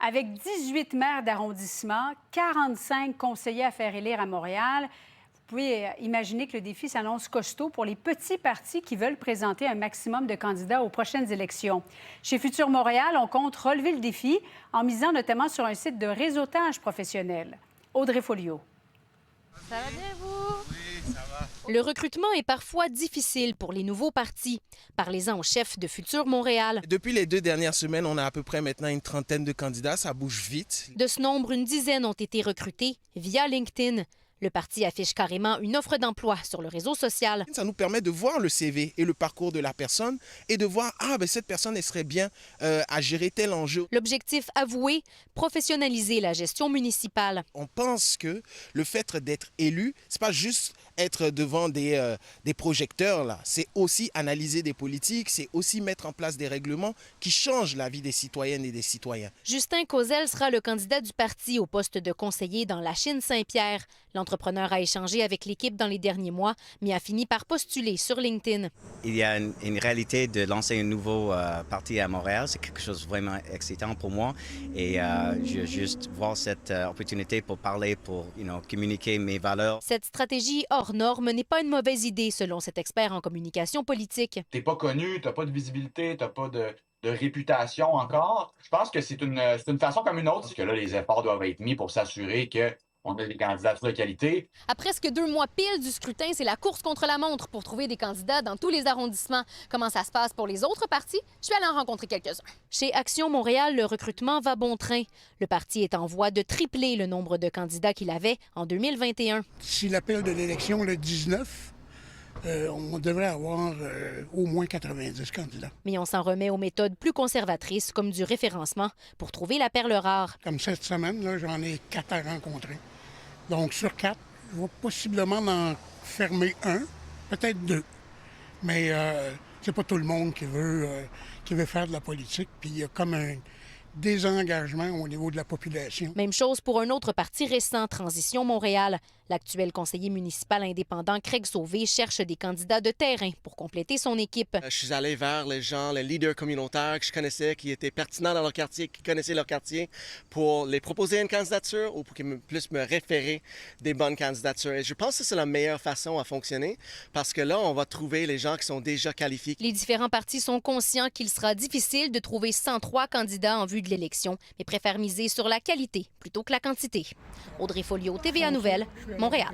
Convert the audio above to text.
Avec 18 maires d'arrondissement, 45 conseillers à faire élire à Montréal, vous pouvez imaginer que le défi s'annonce costaud pour les petits partis qui veulent présenter un maximum de candidats aux prochaines élections. Chez Futur Montréal, on compte relever le défi en misant notamment sur un site de réseautage professionnel. Audrey Folliot. Ça va bien, vous? Oui, ça va. Le recrutement est parfois difficile pour les nouveaux partis. Parlez-en au chef de Futur Montréal. Depuis les 2 dernières semaines, on a à peu près maintenant une trentaine de candidats. Ça bouge vite. De ce nombre, une dizaine ont été recrutés via LinkedIn. Le parti affiche carrément une offre d'emploi sur le réseau social. Ça nous permet de voir le CV et le parcours de la personne et de voir, cette personne, elle serait bien à gérer tel enjeu. L'objectif avoué, professionnaliser la gestion municipale. On pense que le fait d'être élu, c'est pas juste être devant des projecteurs, là. C'est aussi analyser des politiques, c'est aussi mettre en place des règlements qui changent la vie des citoyennes et des citoyens. Justin Cauzel sera le candidat du parti au poste de conseiller dans la Chine-Saint-Pierre. L'entrepreneur a échangé avec l'équipe dans les derniers mois, mais a fini par postuler sur LinkedIn. Il y a une réalité de lancer un nouveau parti à Montréal. C'est quelque chose de vraiment excitant pour moi. Et je veux juste voir cette opportunité pour parler, pour communiquer mes valeurs. Cette stratégie hors norme n'est pas une mauvaise idée, selon cet expert en communication politique. T'es pas connu, t'as pas de visibilité, t'as pas de réputation encore. Je pense que c'est une façon comme une autre. Parce que là, les efforts doivent être mis pour s'assurer qu'on a des candidatures de qualité. À presque 2 mois pile du scrutin, c'est la course contre la montre pour trouver des candidats dans tous les arrondissements. Comment ça se passe pour les autres partis? Je vais aller en rencontrer quelques-uns. Chez Action Montréal, le recrutement va bon train. Le parti est en voie de tripler le nombre de candidats qu'il avait en 2021. Si l'appel de l'élection le 19, on devrait avoir au moins 90 candidats. Mais on s'en remet aux méthodes plus conservatrices, comme du référencement, pour trouver la perle rare. Comme cette semaine, là, j'en ai 4 à rencontrer. Donc, sur 4, je vais possiblement en fermer un, peut-être 2. Mais c'est pas tout le monde qui veut faire de la politique. Puis il y a comme un désengagement au niveau de la population. Même chose pour un autre parti récent, Transition Montréal. L'actuel conseiller municipal indépendant Craig Sauvé cherche des candidats de terrain pour compléter son équipe. Je suis allé vers les gens, les leaders communautaires que je connaissais, qui étaient pertinents dans leur quartier, qui connaissaient leur quartier, pour les proposer une candidature ou pour qu'ils puissent me référer des bonnes candidatures. Et je pense que c'est la meilleure façon à fonctionner parce que là, on va trouver les gens qui sont déjà qualifiés. Les différents partis sont conscients qu'il sera difficile de trouver 103 candidats en vue de l'élection, mais préfèrent miser sur la qualité plutôt que la quantité. Audrey Folliot, TVA Nouvelles, Montréal.